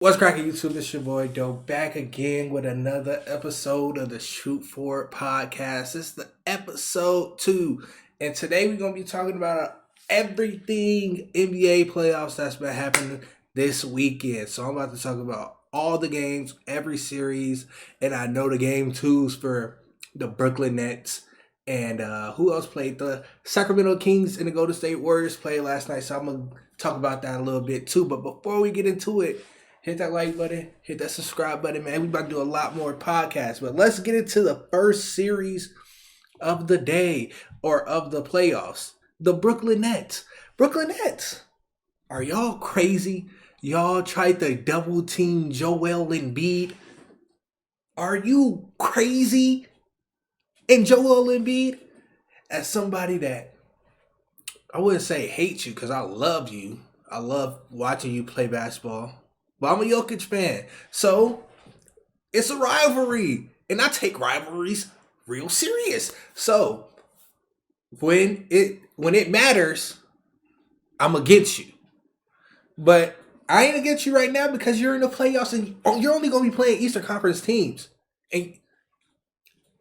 What's cracking, YouTube? It's your boy Doe back again with another episode of the Shoot For It podcast. It's the episode 2, and today we're gonna be talking about everything NBA playoffs that's been happening this weekend. So I'm about to talk about all the games, every series, and I know the game twos for the Brooklyn Nets. And who else played? The Sacramento Kings and the Golden State Warriors played last night. So I'm gonna talk about that a little bit too. But before we get into it, hit that like button, hit that subscribe button, man. We about to do a lot more podcasts. But let's get into the first series of the day or of the playoffs. The Brooklyn Nets. Brooklyn Nets. Are y'all crazy? Y'all tried to double team Joel Embiid. Are you crazy? And Joel Embiid, as somebody that I wouldn't say hate you because I love you. I love watching you play basketball. But I'm a Jokic fan. So it's a rivalry. And I take rivalries real serious. So when it matters, I'm against you. But I ain't against you right now because you're in the playoffs and you're only gonna be playing Eastern Conference teams. And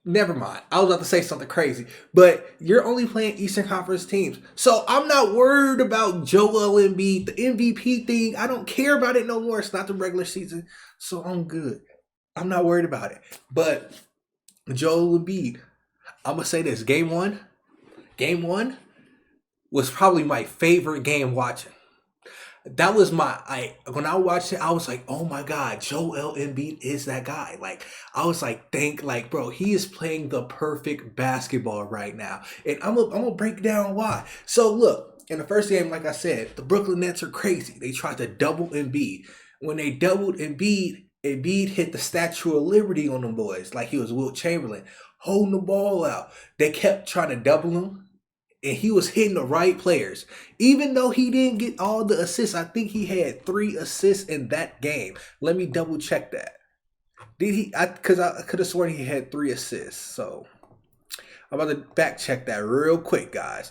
never mind. I was about to say something crazy. But you're only playing Eastern Conference teams. So I'm not worried about Joel Embiid, the MVP thing. I don't care about it no more. It's not the regular season. So I'm good. I'm not worried about it. But Joel Embiid, I'm going to say this. Game one was probably my favorite game watching. That was when I watched it, I was like, oh my God, Joel Embiid is that guy. Like, I was like, bro, he is playing the perfect basketball right now. And I'm gonna break down why. So look, in the first game, like I said, the Brooklyn Nets are crazy. They tried to double Embiid. When they doubled Embiid, Embiid hit the Statue of Liberty on them boys, like he was Wilt Chamberlain, holding the ball out. They kept trying to double him. And he was hitting the right players. Even though he didn't get all the assists, I think he had 3 assists in that game. Let me double check that. Did he? Because I could have sworn he had 3 assists. So I'm about to back check that real quick, guys.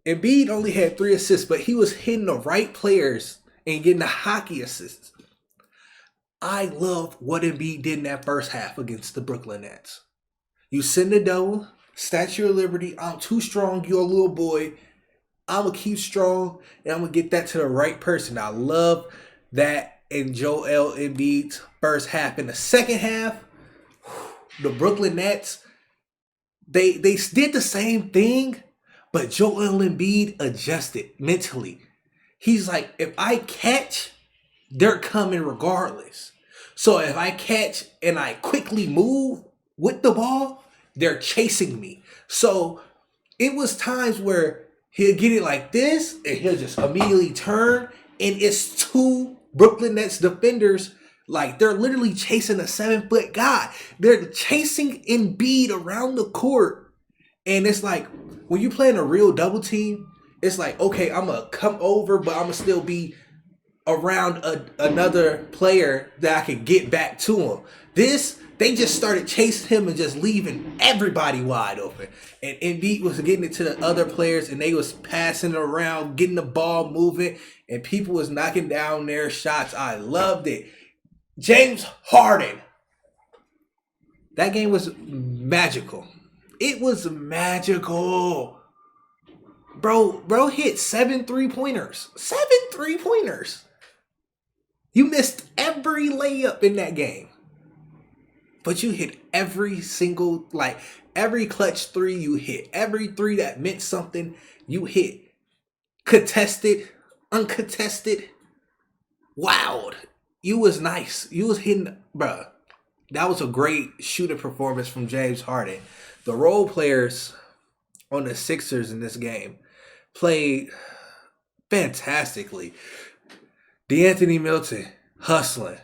Embiid only had 3 assists, but he was hitting the right players and getting the hockey assists. I love what Embiid did in that first half against the Brooklyn Nets. You send a double. Statue of Liberty, I'm too strong, you're a little boy. I'm going to keep strong, and I'm going to get that to the right person. I love that in Joel Embiid's first half. In the second half, the Brooklyn Nets, they did the same thing, but Joel Embiid adjusted mentally. He's like, if I catch, they're coming regardless. So if I catch and I quickly move with the ball, they're chasing me. So it was times where he'll get it like this and he'll just immediately turn and it's 2 Brooklyn Nets defenders. Like they're literally chasing a 7-foot guy. They're chasing Embiid around the court. And it's like when you're playing a real double team, it's like, okay, I'm going to come over, but I'm going to still be around another player that I can get back to him. They just started chasing him and just leaving everybody wide open. And Embiid was getting it to the other players and they was passing it around, getting the ball moving, and people was knocking down their shots. I loved it. James Harden. That game was magical. It was magical. Bro hit 7 3-pointers. 7 3-pointers. You missed every layup in that game. But you hit every single, every clutch 3 you hit. Every 3 that meant something, you hit. Contested, uncontested, wild. You was nice. You was hitting, bruh. That was a great shooting performance from James Harden. The role players on the Sixers in this game played fantastically. DeAnthony Milton, hustling.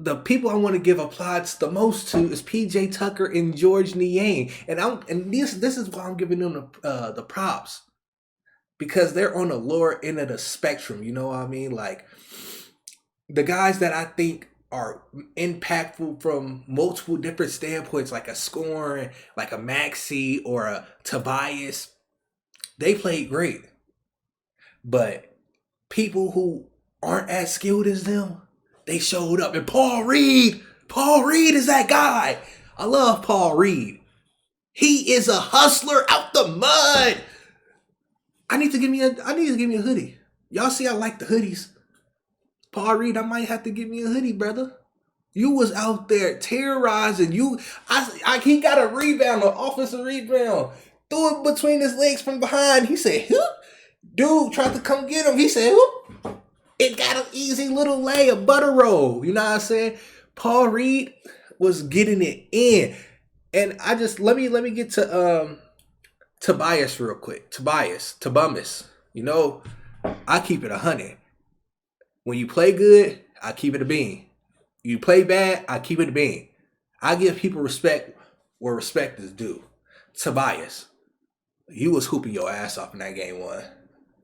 The people I want to give applause the most to is PJ Tucker and George Niang. And this is why I'm giving them the props. Because they're on the lower end of the spectrum, you know what I mean? Like the guys that I think are impactful from multiple different standpoints, like a scoring, like a Maxey or a Tobias, they played great. But people who aren't as skilled as them, they showed up. And Paul Reed is that guy. I love Paul Reed. He is a hustler out the mud. I need to give me a hoodie. Y'all see I like the hoodies. Paul Reed, I might have to give me a hoodie, brother. You was out there terrorizing. He got a rebound, an offensive rebound. Threw it between his legs from behind. He said, "Whoop." Dude tried to come get him. He said, "Whoop." It got an easy little lay, a butter roll. You know what I'm saying? Paul Reed was getting it in. And I just let me get to Tobias real quick. Tobias. You know, I keep it 100. When you play good, I keep it a bean. You play bad, I keep it a bean. I give people respect where respect is due. Tobias, you was hooping your ass off in that game one.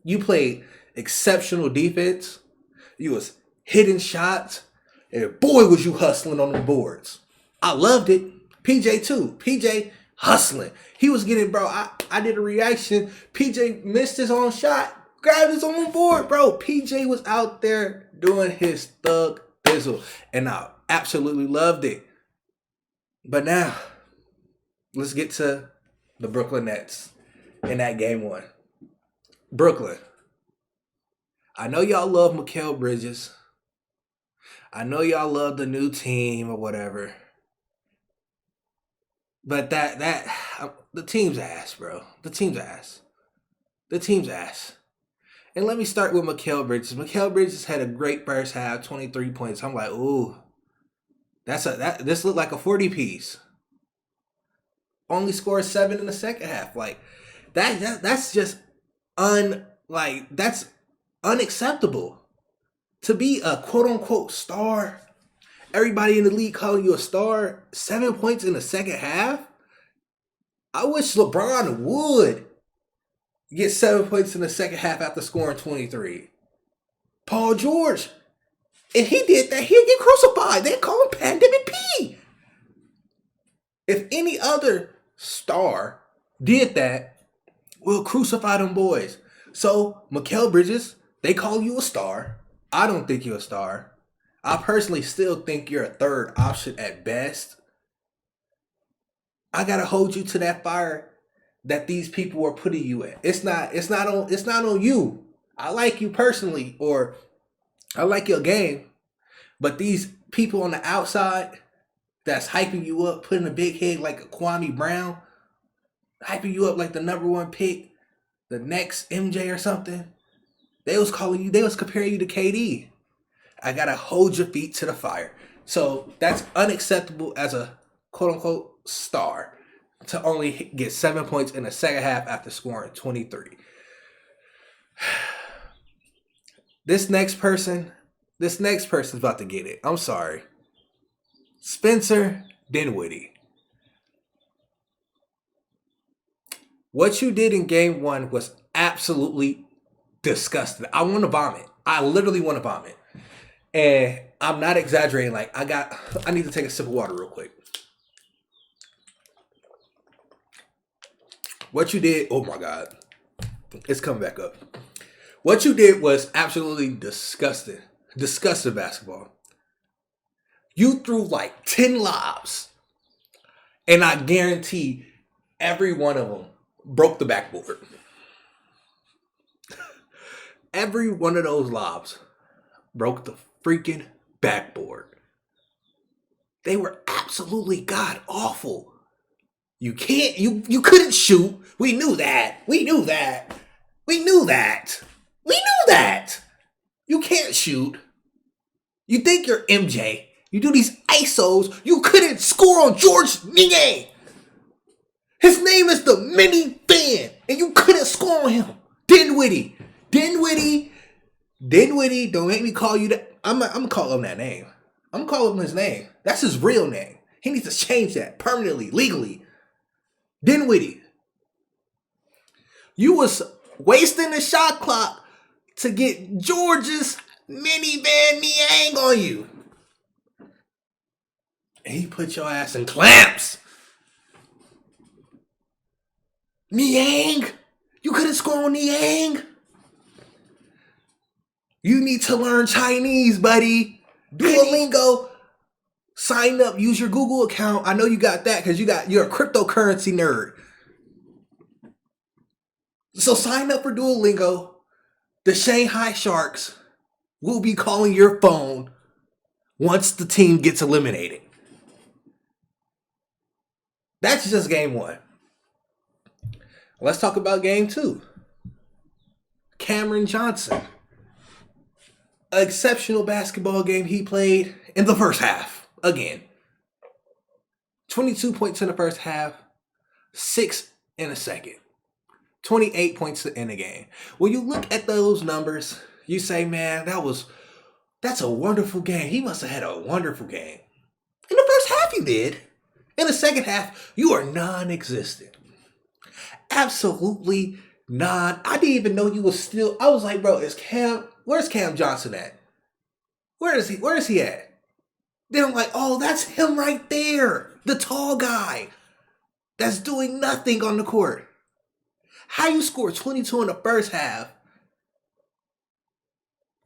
You played exceptional defense. You was hitting shots. And boy, was you hustling on the boards. I loved it. PJ too. PJ hustling. He was getting, bro, I did a reaction. PJ missed his own shot. Grabbed his own board, bro. PJ was out there doing his thug thizzle. And I absolutely loved it. But now, let's get to the Brooklyn Nets in that game one. Brooklyn. I know y'all love Mikal Bridges. I know y'all love the new team or whatever. But the team's ass, bro. The team's ass. And let me start with Mikal Bridges. Mikal Bridges had a great first half, 23 points. I'm like, ooh, this looked like a 40 piece. Only scored 7 in the second half. Like that's just that's unacceptable. To be a quote unquote star, everybody in the league calling you a star, 7 points in the second half. I wish LeBron would get 7 points in the second half after scoring 23. Paul George, if he did that, he'd get crucified. They call him Pandemic P. If any other star did that, we'll crucify them boys. So, Mikal Bridges, they call you a star. I don't think you're a star. I personally still think you're a third option at best. I gotta hold you to that fire that these people are putting you in. It's not on you. I like you personally, or I like your game, but these people on the outside that's hyping you up, putting a big head like a Kwame Brown, hyping you up like the number one pick, the next MJ or something. They was comparing you to KD. I gotta hold your feet to the fire. So that's unacceptable as a quote unquote star to only get 7 points in the second half after scoring 23. This next person's about to get it. I'm sorry. Spencer Dinwiddie. What you did in game one was absolutely disgusting. I want to vomit. I literally want to vomit. And I'm not exaggerating. Like, I need to take a sip of water real quick. What you did, oh my God. It's coming back up. What you did was absolutely disgusting. Disgusting basketball. You threw like 10 lobs. And I guarantee every one of them broke the backboard. Every one of those lobs broke the freaking backboard. They were absolutely god awful. You couldn't shoot. We knew that. You can't shoot. You think you're MJ. You do these ISOs. You couldn't score on George Niang. His name is the minivan, and you couldn't score on him. Dinwiddie, don't make me call you that. I'm gonna call him that name. I'm gonna call him his name. That's his real name. He needs to change that permanently, legally. Dinwiddie, you was wasting the shot clock to get George's minivan Niang on you. And he put your ass in clamps. Niang, you couldn't score on Niang. You need to learn Chinese, buddy. Duolingo. Sign up. Use your Google account. I know you got that because you're a cryptocurrency nerd. So sign up for Duolingo. The Shanghai Sharks will be calling your phone once the team gets eliminated. That's just game one. Let's talk about game two. Cameron Johnson. An exceptional basketball game he played in the first half. Again. 22 points in the first half. 6 in the second. 28 points to end the game. When you look at those numbers, you say, man, that's a wonderful game. He must have had a wonderful game. In the first half, you did. In the second half, you are non-existent. Absolutely I didn't even know you was still. I was like, bro, where's Cam Johnson at? Where is he at? Then I'm like, oh, that's him right there. The tall guy that's doing nothing on the court. How you score 22 in the first half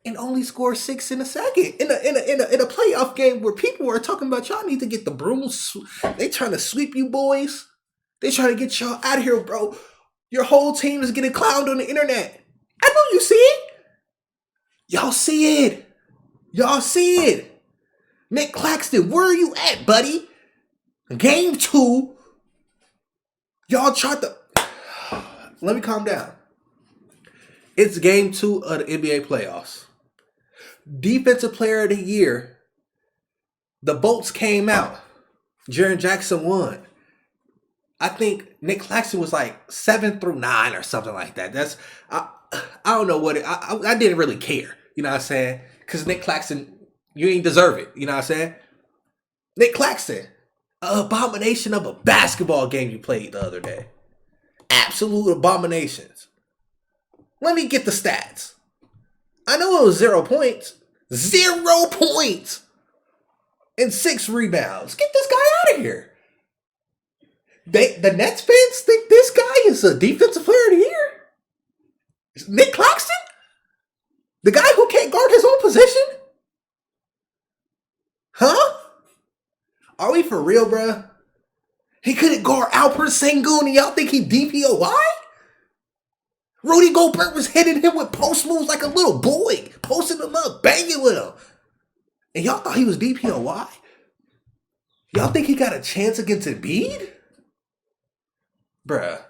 and only score 6 in the second in a playoff game where people are talking about y'all need to get the brooms. They trying to sweep you boys. They trying to get y'all out of here, bro. Your whole team is getting clowned on the internet. I know you see it. Y'all see it. Y'all see it. Nick Claxton, where are you at, buddy? Game 2. Y'all tried to... Let me calm down. It's game 2 of the NBA playoffs. Defensive player of the year. The votes came out. Jaren Jackson won. I think Nick Claxton was like 7-9 or something like that. I don't know what I didn't really care. You know what I'm saying? Because Nick Claxton, you ain't deserve it. You know what I'm saying? Nick Claxton, an abomination of a basketball game you played the other day. Absolute abominations. Let me get the stats. I know it was 0 points. 0 points! And 6 rebounds. Get this guy out of here. The Nets fans think this guy is a defensive player of the year? Nick Claxton? The guy who can't guard his own position? Huh? Are we for real, bruh? He couldn't guard Alperen Sengun and y'all think he DPOY? Rudy Gobert was hitting him with post moves like a little boy. Posting him up, banging with him. And y'all thought he was DPOY? Y'all think he got a chance against Embiid? Bruh.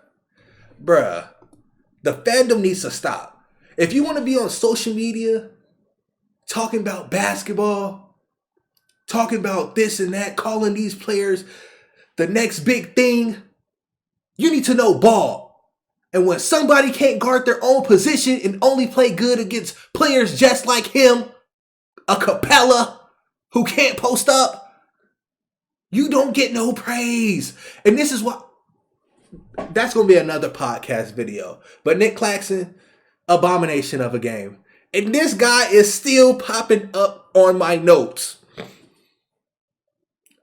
The fandom needs to stop. If you want to be on social media talking about basketball, talking about this and that, calling these players the next big thing, you need to know ball. And when somebody can't guard their own position and only play good against players just like him, a Capella who can't post up, you don't get no praise. And this is what... That's going to be another podcast video. But Nick Claxton, abomination of a game. And this guy is still popping up on my notes.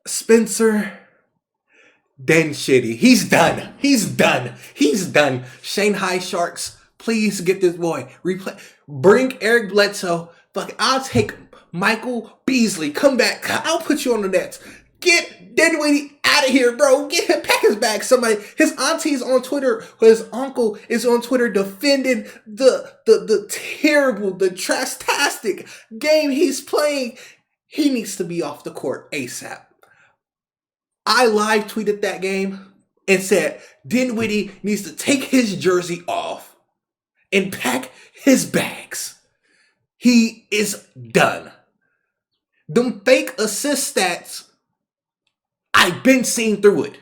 Spencer Dinwiddie. He's done. Shanghai Sharks, please get this boy. Bring Eric Bledsoe. Fuck, I'll take Michael Beasley. Come back. I'll put you on the Nets. Get Dinwiddie out of here, bro. Get him, pack his bag. Somebody, his auntie's on Twitter, his uncle is on Twitter defending the terrible, the trastastic game he's playing. He needs to be off the court ASAP. I live tweeted that game and said Dinwiddie needs to take his jersey off and pack his bags. He is done. Them fake assist stats, I've been seeing through it.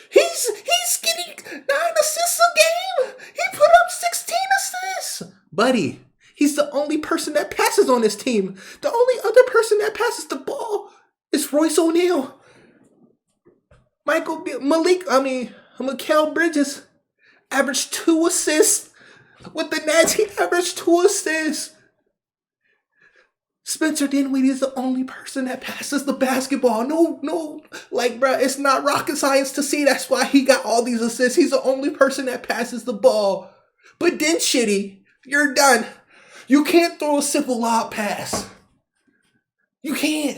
He's getting 9 assists a game. He put up 16 assists. Buddy, he's the only person that passes on his team. The only other person that passes the ball is Royce O'Neal. Mikal Bridges averaged 2 assists. With the Nets, he averaged 2 assists. Spencer Dinwiddie is the only person that passes the basketball. No. Like, bro, it's not rocket science to see. That's why he got all these assists. He's the only person that passes the ball. But Dinwiddie, you're done. You can't throw a simple lob pass. You can't.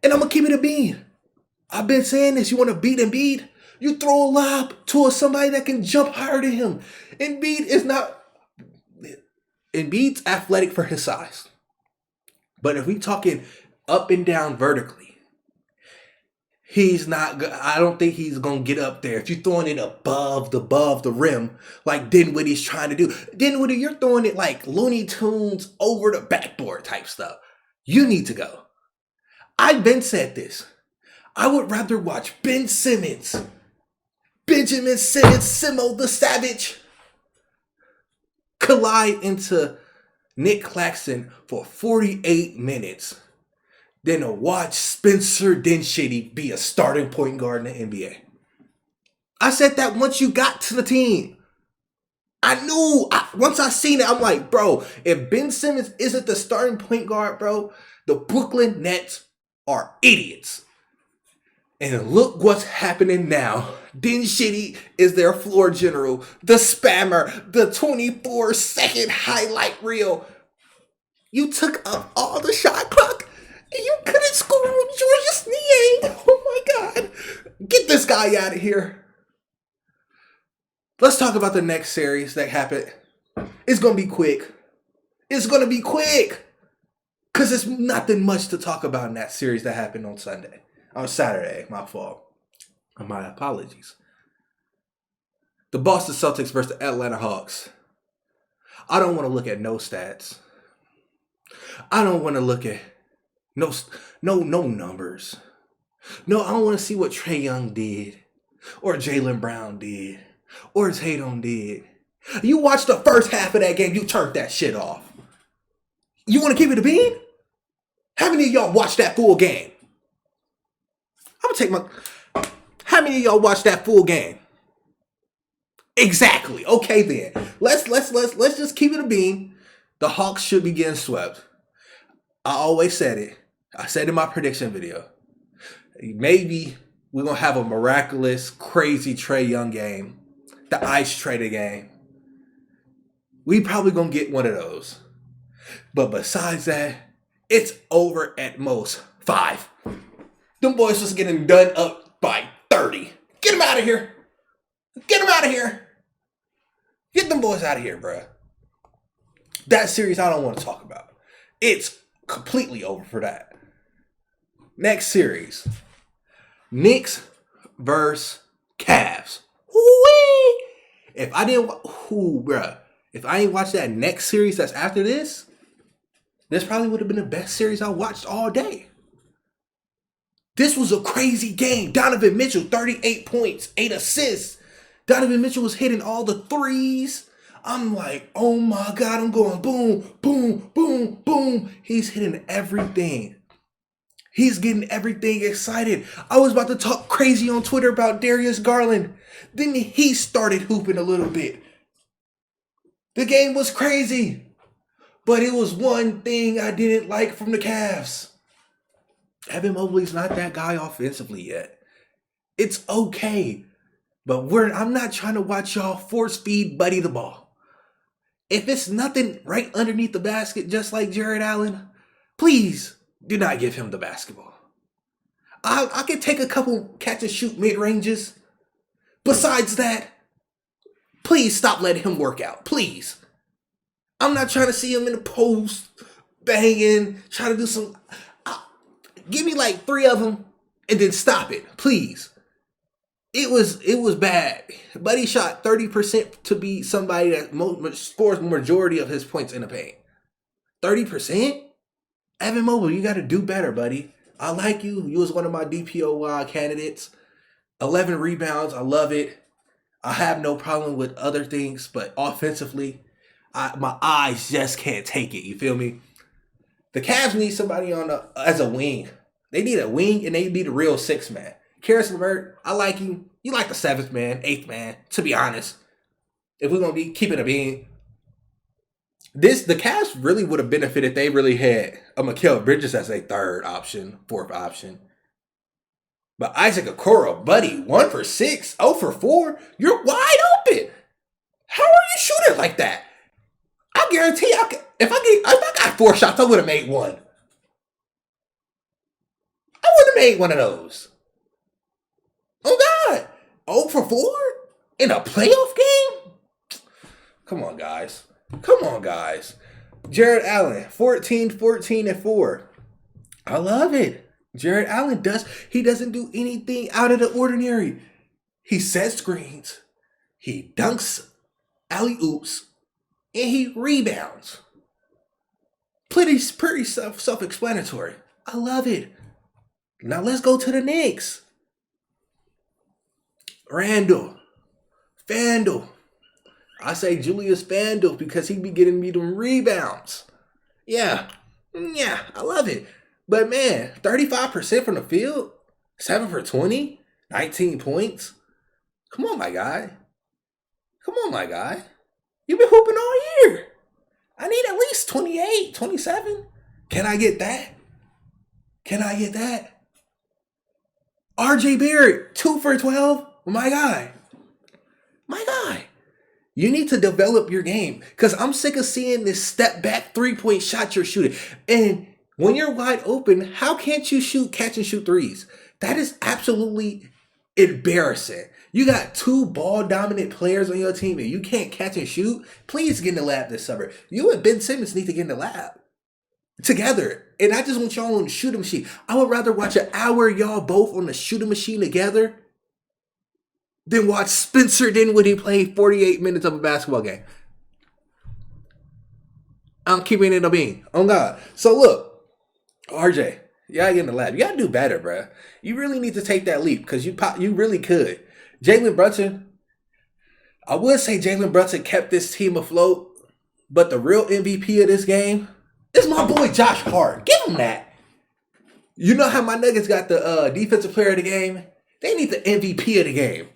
And I'm going to keep it a bean. I've been saying this. You want to beat Embiid? You throw a lob to somebody that can jump higher than him. Embiid's athletic for his size. But if we talking up and down vertically, he's not. I don't think he's gonna get up there. If you're throwing it above the rim, like Dinwiddie's trying to do, Dinwiddie, you're throwing it like Looney Tunes over the backboard type stuff. You need to go. I've been said this. I would rather watch Benjamin Simmons, Simo the Savage, collide into Nick Claxton for 48 minutes than to watch Spencer Dinwiddie be a starting point guard in the NBA. I said that once you got to the team. Once I seen it, I'm like, bro, if Ben Simmons isn't the starting point guard, bro, the Brooklyn Nets are idiots. And look what's happening now. Dinwiddie is their floor general, the spammer, the 24-second highlight reel. You took up all the shot clock and you couldn't score with Georges Niang. Oh my God. Get this guy out of here. Let's talk about the next series that happened. It's going to be quick. Because there's nothing much to talk about in that series that happened on Saturday. My fault. My apologies. The Boston Celtics versus the Atlanta Hawks. I don't want to look at no stats. I don't want to look at no numbers. No, I don't want to see what Trae Young did, or Jaylen Brown did, or Tatum did. You watched the first half of that game, you turned that shit off. You want to keep it a bean? How many of y'all watched that full game? How many of y'all watched that full game? Exactly. Okay then. Let's just keep it a bean. The Hawks should be getting swept. I always said it. I said in my prediction video. Maybe we're gonna have a miraculous, crazy Trae Young game. The ice trader game. We probably gonna get one of those. But besides that, it's over at most 5. Them boys was getting done up by 30. Get them out of here. Get them boys out of here, bruh. That series I don't want to talk about. It's completely over for that. Next series. Knicks versus Cavs. Whoo-wee! If I ain't watched that next series that's after this probably would have been the best series I watched all day. This was a crazy game. Donovan Mitchell, 38 points, 8 assists. Donovan Mitchell was hitting all the threes. I'm like, oh my God, I'm going boom, boom, boom, boom. He's hitting everything. He's getting everything excited. I was about to talk crazy on Twitter about Darius Garland. Then he started hooping a little bit. The game was crazy. But it was one thing I didn't like from the Cavs. Evan Mobley's not that guy offensively yet. It's okay. But I'm not trying to watch y'all force feed Buddy the ball. If it's nothing right underneath the basket, just like Jared Allen, please do not give him the basketball. I can take a couple catch and shoot mid-ranges. Besides that, please stop letting him work out. Please. I'm not trying to see him in the post, banging, trying to do some... give me like 3 of them and then stop it, please. It was bad. Buddy shot 30% to be somebody that scores the majority of his points in the paint. 30%? Evan Mobley, you got to do better, buddy. I like you. You was one of my DPOY candidates. 11 rebounds. I love it. I have no problem with other things, but offensively, my eyes just can't take it. You feel me? The Cavs need somebody as a wing. They need a wing and they need a real 6-man. Karis LeVert, I like you. You like the 7th man, 8th man, to be honest. If we're going to be keeping a being. The Cavs really would have benefited if they really had a Mikal Bridges as a 3rd option, 4th option. But Isaac Okoro, buddy, 1 for 6, 0 for 4. You're wide open. How are you shooting like that? I I guarantee if I got 4 shots, I would have made one. I would have made one of those. Oh God. 0 for 4 in a playoff game? Come on, guys. Come on, guys. Jared Allen, 14, 14, and 4. I love it. Jared Allen doesn't do anything out of the ordinary. He sets screens, he dunks alley oops, and he rebounds. Pretty self-explanatory. I love it. Now let's go to the Knicks. Randall, Fandle. I say Julius Fandle because he be getting me them rebounds. Yeah, I love it. But man, 35% from the field, 7 for 20, 19 points. Come on, my guy. You've been hooping all year. I need at least 28, 27. Can I get that? RJ Barrett, 2 for 12. My guy. You need to develop your game because I'm sick of seeing this step back 3-point shot you're shooting. And when you're wide open, how can't you catch and shoot threes? That is absolutely embarrassing. You got 2 ball dominant players on your team and you can't catch and shoot. Please get in the lab this summer. You and Ben Simmons need to get in the lab together. And I just want y'all on the shooting machine. I would rather watch an hour y'all both on the shooting machine together than watch Spencer Dinwiddie play 48 minutes of a basketball game. I'm keeping it a bean. Oh, God. So, look, RJ, you gotta get in the lab. You gotta do better, bro. You really need to take that leap because you really could. Jalen Brunson, I would say Jalen Brunson kept this team afloat, but the real MVP of this game is my boy Josh Hart. Give him that. You know how my Nuggets got the defensive player of the game? They need the MVP of the game.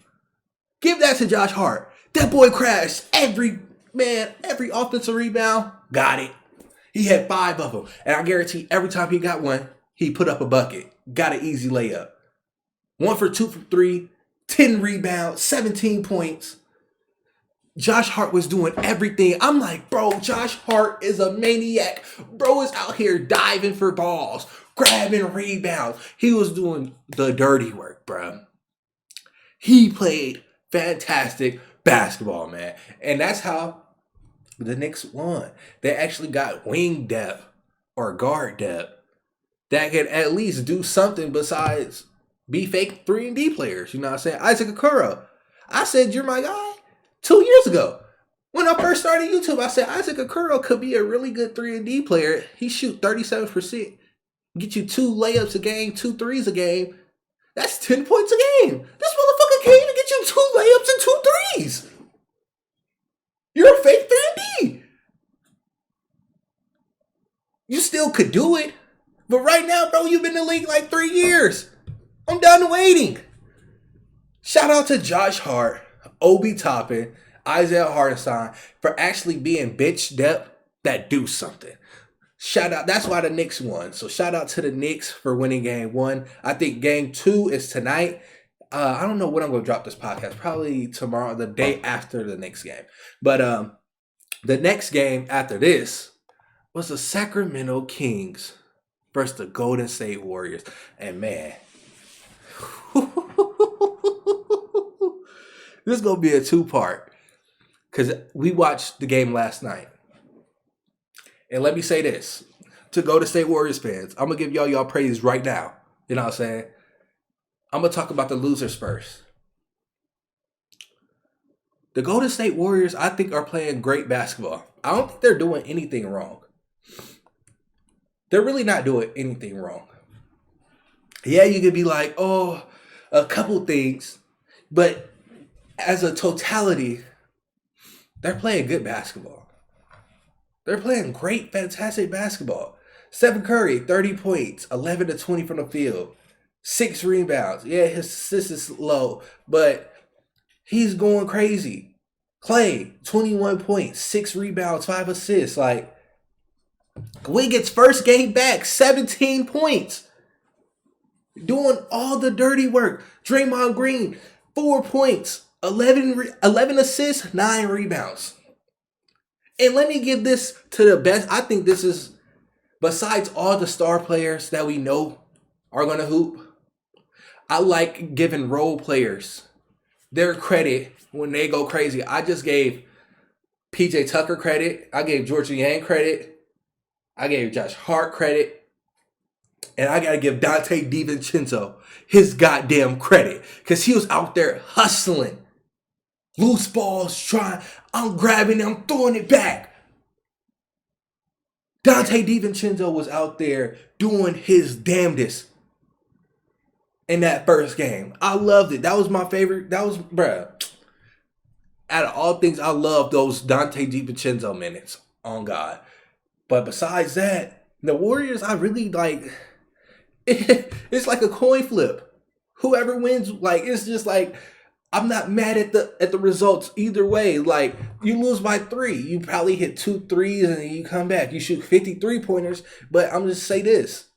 Give that to Josh Hart. That boy crashed every offensive rebound. Got it. He had 5 of them. And I guarantee every time he got one, he put up a bucket. Got an easy layup. 1 for 2 for 3, 10 rebounds, 17 points. Josh Hart was doing everything. I'm like, bro, Josh Hart is a maniac. Bro is out here diving for balls, grabbing rebounds. He was doing the dirty work, bro. He played fantastic basketball, man. And that's how the Knicks won. They actually got wing depth or guard depth that can at least do something besides be fake 3-and-D players. You know what I'm saying? Isaac Okoro. I said, you're my guy 2 years ago. When I first started YouTube, I said Isaac Okoro could be a really good 3-and-D player. He shoot 37%. Get you 2 layups a game, 2 threes a game. That's 10 points a game. This motherfucker can't even get you 2 layups and 2 threes. You're a fake 3-and-D. You still could do it. But right now, bro, you've been in the league like 3 years. I'm done waiting. Shout out to Josh Hart, Obi Toppin, Isaiah Hartenstein for actually being bench depth that do something. Shout out. That's why the Knicks won. So shout out to the Knicks for winning game 1. I think game 2 is tonight. I don't know when I'm going to drop this podcast. Probably tomorrow, the day after the Knicks game. But the next game after this was the Sacramento Kings versus the Golden State Warriors. And man, this is going to be a 2-part because we watched the game last night. And let me say this to Golden State Warriors fans. I'm going to give y'all praise right now. You know what I'm saying? I'm going to talk about the losers first. The Golden State Warriors, I think, are playing great basketball. I don't think they're doing anything wrong. They're really not doing anything wrong. Yeah, you could be like, oh, a couple things. But as a totality, they're playing good basketball. They're playing great, fantastic basketball. Stephen Curry, 30 points, 11 to 20 from the field, 6 rebounds. Yeah, his assist is low, but he's going crazy. Clay, 21 points, 6 rebounds, 5 assists. Like, Wiggins' first game back, 17 points. Doing all the dirty work. Draymond Green, 4 points, 11 assists, 9 rebounds. And let me give this to the best. I think this is, besides all the star players that we know are going to hoop, I like giving role players their credit when they go crazy. I just gave PJ Tucker credit. I gave Georgia Yang credit. I gave Josh Hart credit. And I got to give Dante DiVincenzo his goddamn credit. Because he was out there hustling. Loose balls, trying. I'm grabbing them, throwing it back. Dante DiVincenzo was out there doing his damnedest in that first game. I loved it. That was my favorite. That was, bruh. Out of all things, I love those Dante DiVincenzo minutes. On God. But besides that, the Warriors, I really like. It's like a coin flip. Whoever wins, like, it's just like, I'm not mad at the results either way. Like, you lose by 3, you probably hit 2 threes and then you come back. You shoot 53 pointers. But I'm just say this: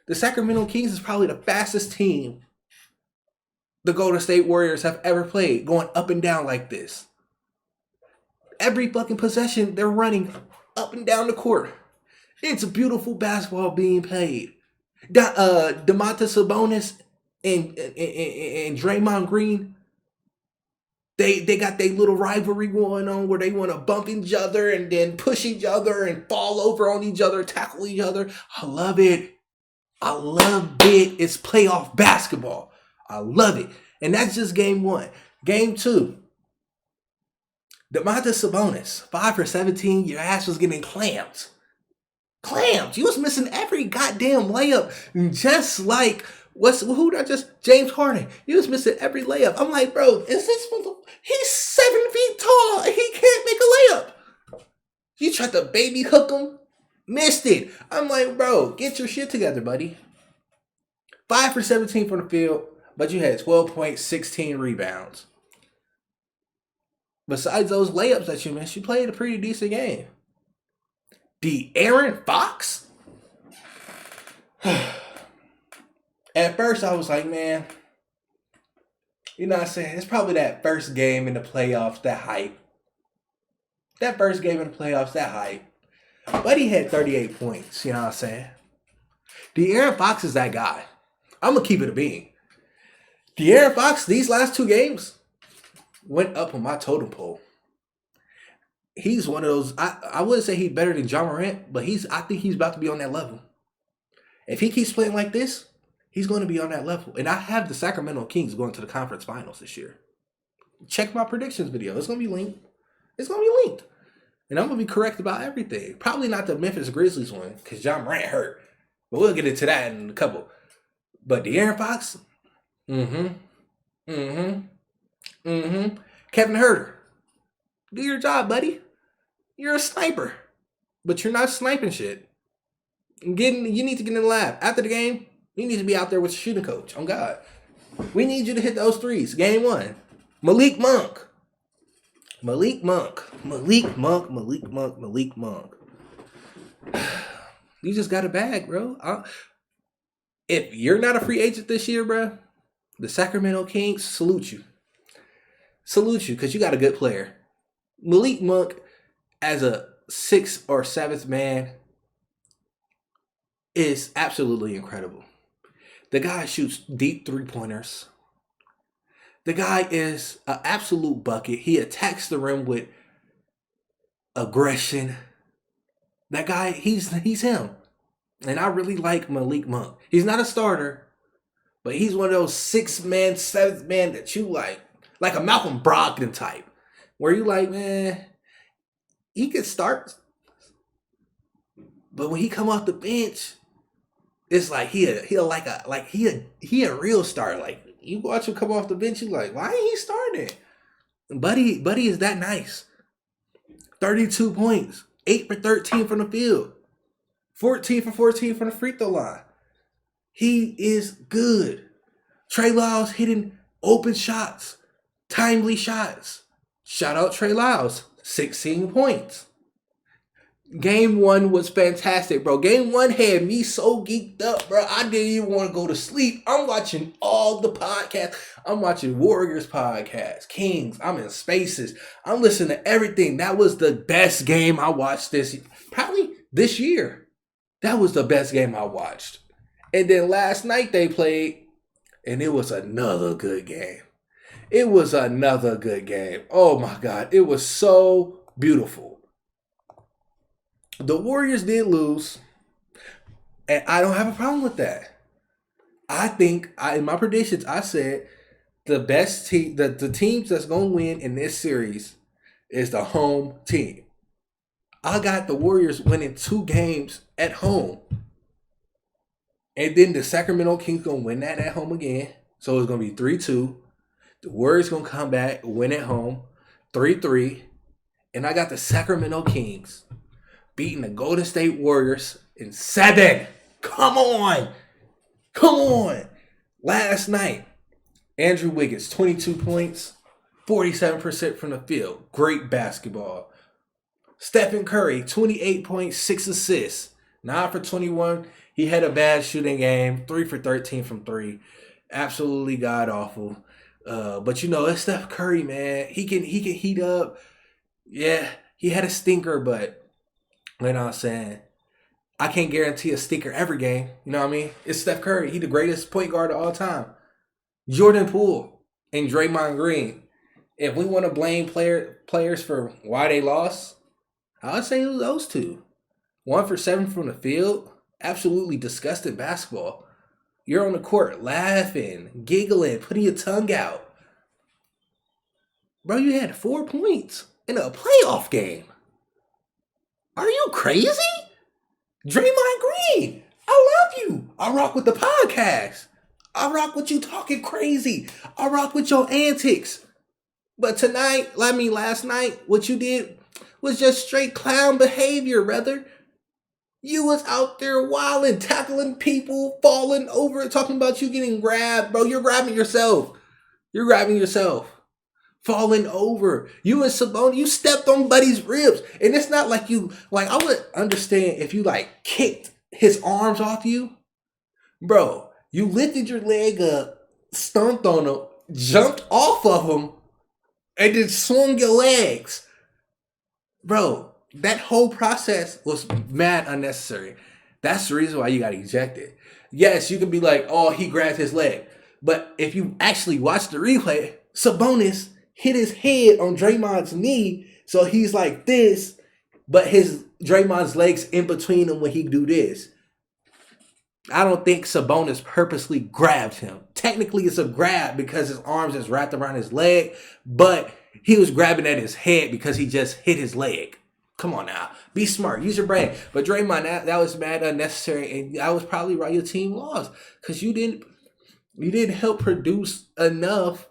the Sacramento Kings is probably the fastest team the Golden State Warriors have ever played, going up and down like this. Every fucking possession, they're running up and down the court. It's a beautiful basketball being played. Domantas Sabonis and Draymond Green, they got their little rivalry going on where they want to bump each other and then push each other and fall over on each other, tackle each other. I love it. I love it. It's playoff basketball. I love it. And that's just game 1. Game 2. Domantas Sabonis, 5 for 17. Your ass was getting clamped. Clamped. You was missing every goddamn layup. Just like, James Harden. You was missing every layup. I'm like, bro, he's 7 feet tall and he can't make a layup. You tried to baby hook him. Missed it. I'm like, bro, get your shit together, buddy. 5 for 17 from the field, but you had 12 points, 16 rebounds. Besides those layups that you missed, you played a pretty decent game. De'Aaron Fox? At first, I was like, man, you know what I'm saying? It's probably that first game in the playoffs, that hype. That first game in the playoffs, that hype. But he had 38 points, you know what I'm saying? De'Aaron Fox is that guy. I'm going to keep it a bean. De'Aaron Fox, these last 2 games, went up on my totem pole. He's one of those, I wouldn't say he's better than John Morant, but I think he's about to be on that level. If he keeps playing like this, he's going to be on that level. And I have the Sacramento Kings going to the conference finals this year. Check my predictions video. It's going to be linked. It's going to be linked. And I'm going to be correct about everything. Probably not the Memphis Grizzlies one, because John Morant hurt. But we'll get into that in a couple. But De'Aaron Fox, Kevin Huerter, do your job, buddy. You're a sniper, but you're not sniping shit. You need to get in the lab. After the game, you need to be out there with your shooting coach. On God. We need you to hit those threes. Game 1. Malik Monk. You just got a bag, bro. If you're not a free agent this year, bro, the Sacramento Kings salute you. Salute you, because you got a good player. Malik Monk, as a 6th or 7th man, is absolutely incredible. The guy shoots deep 3-pointers. The guy is an absolute bucket. He attacks the rim with aggression. That guy, he's him. And I really like Malik Monk. He's not a starter, but he's one of those 6-man, 7th man that you like a Malcolm Brogdon type, where you like, man, he could start, but when he come off the bench, it's like he a real star. Like, you watch him come off the bench, you like, why ain't he starting? Buddy is that nice. 32 points, 8 for 13 from the field, 14 for 14 from the free throw line. He is good. Trey Lyles hitting open shots, timely shots. Shout out Trey Lyles, 16 points. Game one was fantastic, bro. Game one had me so geeked up, bro. I didn't even want to go to sleep. I'm watching all the podcasts. I'm watching Warriors podcast, Kings. I'm in Spaces. I'm listening to everything. That was the best game I watched probably this year. That was the best game I watched. And then last night they played, and it was another good game. It was another good game. Oh my God. It was so beautiful. The Warriors did lose, and I don't have a problem with that. I think in my predictions, I said the best team, the teams that's going to win in this series is the home team. I got the Warriors winning 2 games at home. And then the Sacramento Kings going to win that at home again. So it's going to be 3-2. The Warriors going to come back, win at home, 3-3. And I got the Sacramento Kings beating the Golden State Warriors in 7. Come on. Come on. Last night, Andrew Wiggins, 22 points, 47% from the field. Great basketball. Stephen Curry, 28 points, 6 assists. 9 for 21. He had a bad shooting game. 3 for 13 from 3. Absolutely god-awful. But you know, it's Steph Curry, man. He can heat up. Yeah, he had a stinker, but you know what I'm saying? I can't guarantee a stinker every game. You know what I mean? It's Steph Curry. He's the greatest point guard of all time. Jordan Poole and Draymond Green. If we want to blame players for why they lost, I would say it was those two. 1 for 7 from the field. Absolutely disgusting basketball. You're on the court laughing, giggling, putting your tongue out. Bro, you had 4 points in a playoff game. Are you crazy? Draymond Green, I love you. I rock with the podcast. I rock with you talking crazy. I rock with your antics. But last night, what you did was just straight clown behavior, brother. You was out there wilding, tackling people, falling over, talking about you getting grabbed. Bro, you're grabbing yourself. You're grabbing yourself. Falling over. You and Sabonis, you stepped on Buddy's ribs. And it's not like I would understand if you kicked his arms off you. Bro, you lifted your leg up, stomped on him, jumped off of him, and then swung your legs. Bro, that whole process was mad unnecessary. That's the reason why you got ejected. Yes, you can be like, oh, he grabbed his leg. But if you actually watch the replay, Sabonis hit his head on Draymond's knee, so he's like this, but Draymond's legs in between him when he do this. I don't think Sabonis purposely grabbed him. Technically, it's a grab because his arms is wrapped around his leg, but he was grabbing at his head because he just hit his leg. Come on now. Be smart. Use your brain. But Draymond, that was mad unnecessary, and that was probably why your team lost. Because you didn't help produce enough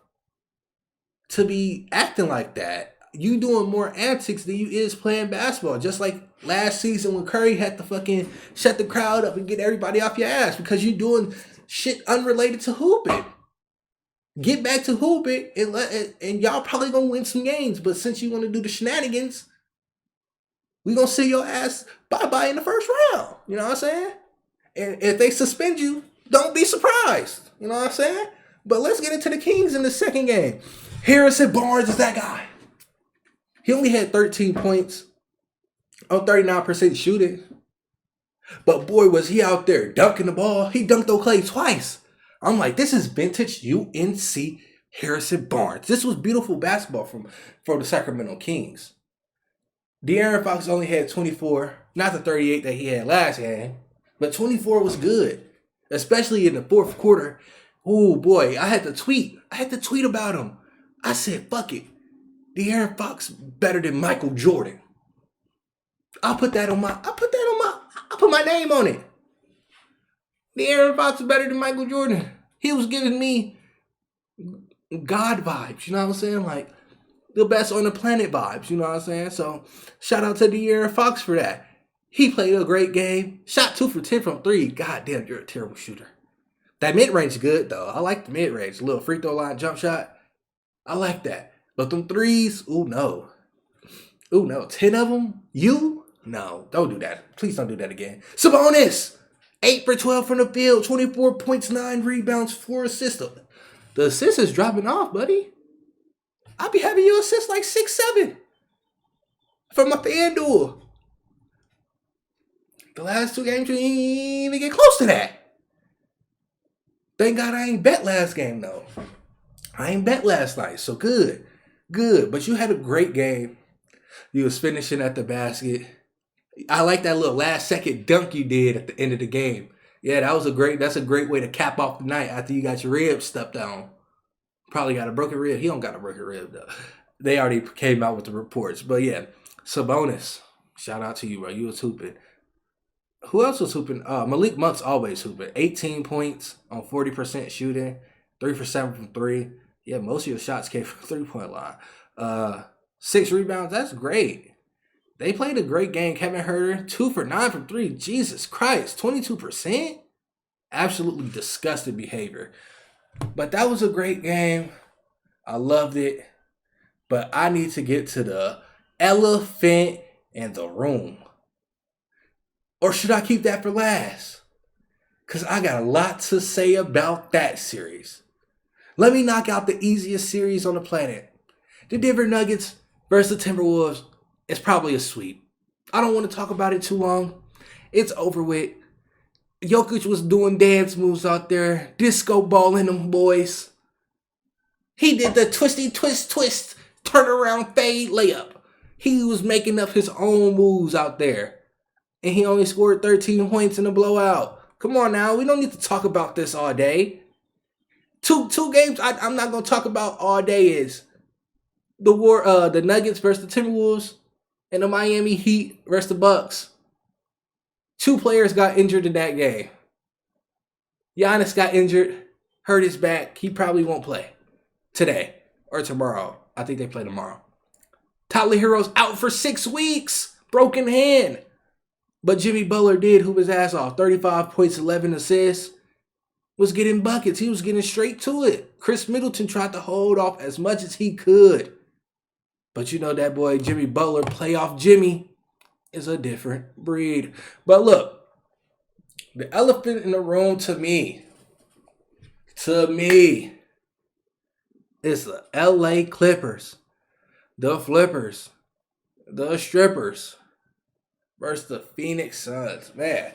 to be acting like that. You doing more antics than you is playing basketball. Just like last season when Curry had to fucking shut the crowd up and get everybody off your ass because you doing shit unrelated to hooping. Get back to hooping and y'all probably gonna win some games. But since you want to do the shenanigans, we gonna see your ass bye-bye in the first round. You know what I'm saying? And if they suspend you, don't be surprised. You know what I'm saying? But let's get into the Kings in the second game. Harrison Barnes is that guy. He only had 13 points on 39% shooting. But boy, was he out there dunking the ball. He dunked Clay twice. I'm like, this is vintage UNC Harrison Barnes. This was beautiful basketball for the Sacramento Kings. De'Aaron Fox only had 24. Not the 38 that he had last game. But 24 was good. Especially in the fourth quarter. Oh boy, I had to tweet about him. I said, fuck it. De'Aaron Fox better than Michael Jordan. I put my name on it. De'Aaron Fox is better than Michael Jordan. He was giving me God vibes, you know what I'm saying? Like the best on the planet vibes, you know what I'm saying? So shout out to De'Aaron Fox for that. He played a great game. Shot 2 for 10 from 3. God damn, you're a terrible shooter. That mid-range is good though. I like the mid-range. A little free throw line jump shot. I like that. But them threes, ooh no. 10 of them? You? No, don't do that. Please don't do that again. Sabonis, 8 for 12 from the field, 24 points, 9 rebounds, 4 assists. The assist is dropping off, buddy. I'll be having you assist like 6, 7 from my FanDuel. The last 2 games, you ain't even get close to that. Thank God I ain't bet last game, though. I ain't bet last night, so good. Good, but you had a great game. You was finishing at the basket. I like that little last second dunk you did at the end of the game. Yeah, that's a great way to cap off the night after you got your ribs stepped on. Probably got a broken rib. He don't got a broken rib though. They already came out with the reports. But yeah, Sabonis. Shout out to you, bro. You was hooping. Who else was hooping? Malik Monk's always hooping. 18 points on 40% shooting. 3 for 7 from 3. Yeah, most of your shots came from 3-point line. 6 rebounds. That's great. They played a great game. Kevin Huerter, 2 for 9 from 3. Jesus Christ, 22%? Absolutely disgusting behavior. But that was a great game. I loved it. But I need to get to the elephant in the room. Or should I keep that for last? Because I got a lot to say about that series. Let me knock out the easiest series on the planet. The Denver Nuggets versus the Timberwolves. It's probably a sweep. I don't want to talk about it too long. It's over with. Jokic was doing dance moves out there. Disco balling them boys. He did the twisty twist, turn around fade layup. He was making up his own moves out there. And he only scored 13 points in a blowout. Come on now. We don't need to talk about this all day. Two games I'm not going to talk about all day is the Nuggets versus the Timberwolves. And the Miami Heat versus the Bucks. 2 players got injured in that game. Giannis got injured, hurt his back. He probably won't play today or tomorrow. I think they play tomorrow. Tyler Hero's out for 6 weeks. Broken hand. But Jimmy Butler did hoop his ass off. 35 points, 11 assists. Was getting buckets. He was getting straight to it. Chris Middleton tried to hold off as much as he could. But you know that boy Jimmy Butler, playoff Jimmy, is a different breed. But look, the elephant in the room to me, is the LA Clippers, the Flippers, the Strippers versus the Phoenix Suns. Man,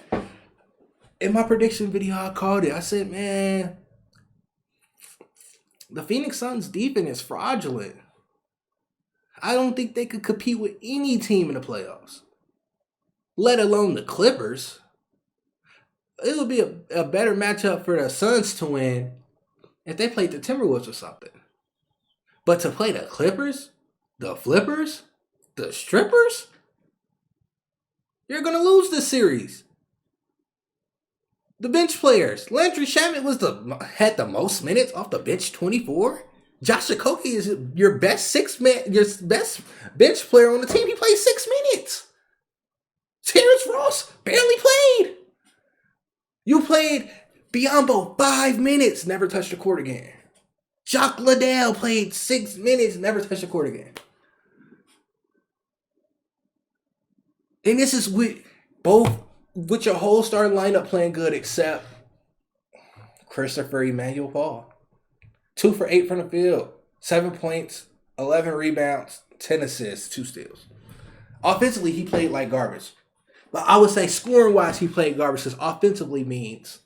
in my prediction video, I called it. I said, man, the Phoenix Suns defense is fraudulent. I don't think they could compete with any team in the playoffs, let alone the Clippers. It would be a better matchup for the Suns to win if they played the Timberwolves or something. But to play the Clippers, the Flippers, the Strippers, you're going to lose this series. The bench players. Landry Shamet had the most minutes off the bench, 24. Josh Okogie is your best best bench player on the team. He played 6 minutes. Terrence Ross barely played. You played Biyombo 5 minutes, never touched the court again. Jacques Liddell played 6 minutes, never touched the court again. And this is with your whole starting lineup playing good except Christopher Emmanuel Paul. 2 for 8 from the field, 7 points, 11 rebounds, 10 assists, 2 steals. Offensively, he played like garbage. But I would say scoring-wise, he played garbage because offensively means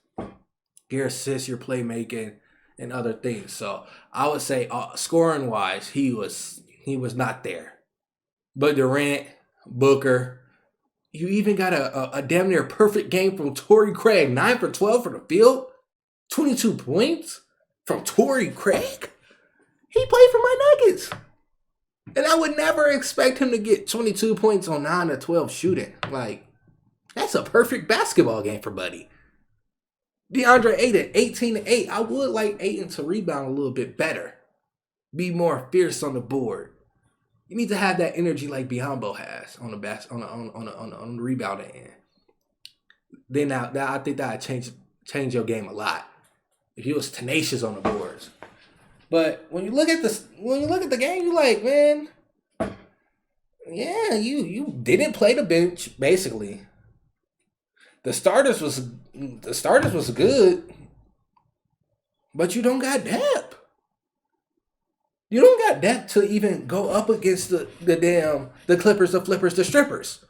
your assists, your playmaking, and other things. So I would say scoring-wise, he was not there. But Durant, Booker, you even got a damn near perfect game from Torrey Craig. 9 for 12 from the field, 22 points. From Torrey Craig? He played for my Nuggets. And I would never expect him to get 22 points on 9 to 12 shooting. Like, that's a perfect basketball game for Buddy. DeAndre Ayton, 18 to 8. I would like Ayton to rebound a little bit better. Be more fierce on the board. You need to have that energy like Biyombo has on the rebounding end. Then now I think that would change your game a lot. If he was tenacious on the boards. But when you look at the game, you're like, man, Yeah, you didn't play the bench basically. The starters was good, but you don't got depth. You don't got depth to even go up against the Clippers, the Flippers, the Strippers.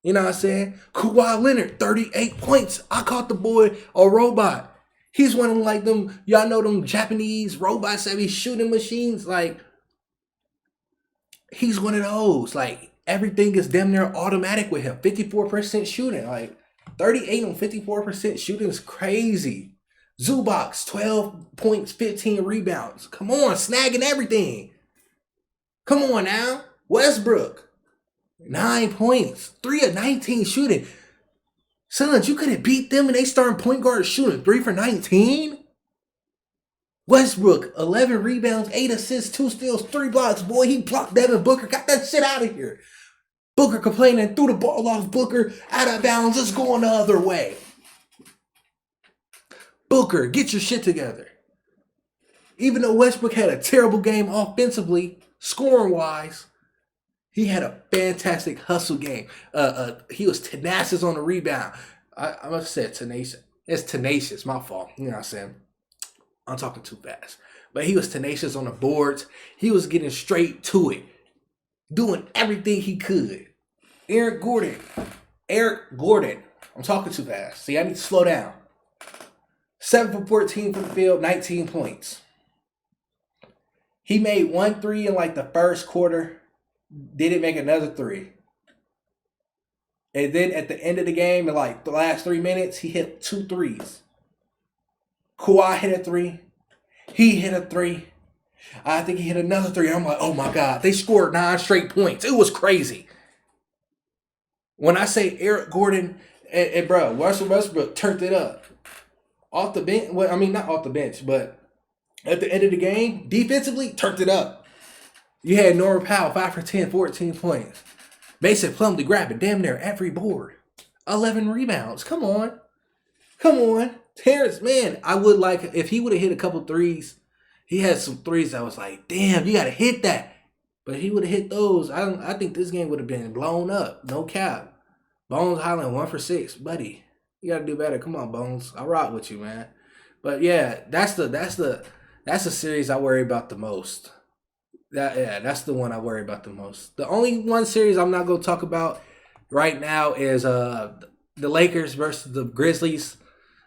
You know what I'm saying? Kawhi Leonard, 38 points. I caught the boy a robot. He's one of like them, y'all know them Japanese robots that be shooting machines. Like, he's one of those. Like, everything is damn near automatic with him. 54% shooting. Like, 38 on 54% shooting is crazy. Zubox, 12 points, 15 rebounds. Come on, snagging everything. Come on now. Westbrook, 9 points, 3 of 19 shooting. Sons, you couldn't beat them and they starting point guard shooting 3 for 19? Westbrook, 11 rebounds, 8 assists, 2 steals, 3 blocks. Boy, he blocked Devin Booker. Got that shit out of here. Booker complaining, threw the ball off Booker, out of bounds. It's going the other way. Booker, get your shit together. Even though Westbrook had a terrible game offensively, scoring-wise, he had a fantastic hustle game. He was tenacious on the rebound. I must have said tenacious. It's tenacious, my fault. You know what I'm saying? I'm talking too fast. But he was tenacious on the boards. He was getting straight to it. Doing everything he could. Eric Gordon. I'm talking too fast. See, I need to slow down. 7 for 14 from the field, 19 points. He made 1 3 in like the first quarter. Didn't make another 3. And then at the end of the game, in like the last 3 minutes, he hit 2 threes. Kawhi hit a 3. He hit a 3. I think he hit another 3. I'm like, oh my God. They scored 9 straight points. It was crazy. When I say Eric Gordon and bro, Russell Westbrook turned it up. Off the bench. Well, I mean, not off the bench, but at the end of the game, defensively, turned it up. You had Norman Powell, 5 for 10, 14 points. Mason Plumlee grabbing damn near every board. 11 rebounds. Come on. Terrence, man, I would like, if he would have hit a couple threes, he had some threes that was like, damn, you got to hit that. But if he would have hit those, I think this game would have been blown up. No cap. Bones Highland, 1 for 6. Buddy, you got to do better. Come on, Bones. I rock with you, man. But yeah, that's the series I worry about the most. That's the one I worry about the most. The only one series I'm not going to talk about right now is the Lakers versus the Grizzlies.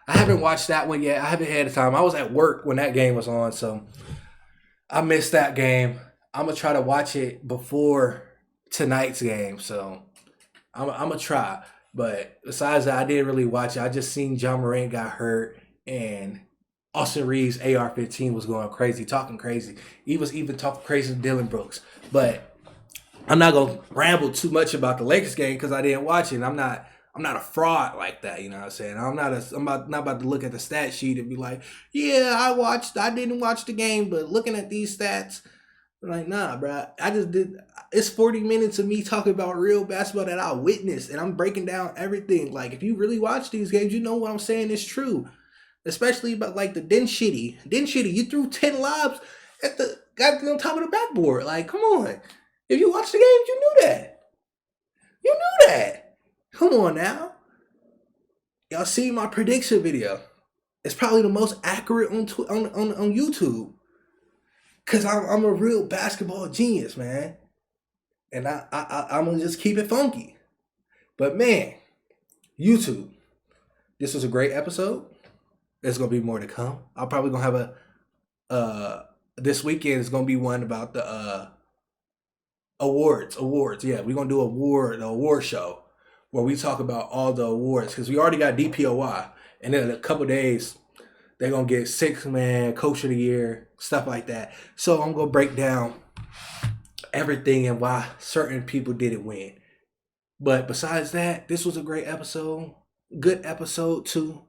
I haven't watched that one yet. I haven't had the time. I was at work when that game was on, so I missed that game. I'm going to try to watch it before tonight's game, so I'm going to try. But besides that, I didn't really watch it. I just seen John Morant got hurt, and Austin Reeves' AR-15 was going crazy, talking crazy. He was even talking crazy to Dylan Brooks. But I'm not going to ramble too much about the Lakers game because I didn't watch it. And I'm not a fraud like that, you know what I'm saying? I'm not about to look at the stat sheet and be like, yeah, I didn't watch the game, but looking at these stats, I'm like, nah, bro. It's 40 minutes of me talking about real basketball that I witnessed, and I'm breaking down everything. Like, if you really watch these games, you know what I'm saying is true. Especially about like the Den Shitty, you threw 10 lobs at the guy on top of the backboard. Like, come on. If you watch the games, you knew that. Come on now. Y'all see my prediction video. It's probably the most accurate on YouTube. Because I'm a real basketball genius, man. And I'm going to just keep it funky. But man, YouTube, this was a great episode. There's going to be more to come. I'm probably going to have this weekend is going to be one about the awards. Yeah, we're going to do the award show where we talk about all the awards because we already got DPOY. And then in a couple days, they're going to get 6-man, coach of the year, stuff like that. So I'm going to break down everything and why certain people didn't win. But besides that, this was a great episode. Good episode too.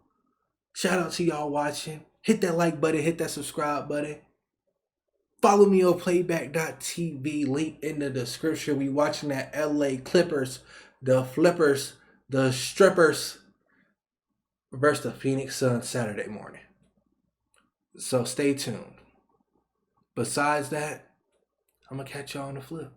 Shout out to y'all watching. Hit that like button. Hit that subscribe button. Follow me on playback.tv. Link in the description. We watching that LA Clippers, the Flippers, the Strippers versus the Phoenix Suns Saturday morning. So stay tuned. Besides that, I'm going to catch y'all on the flip.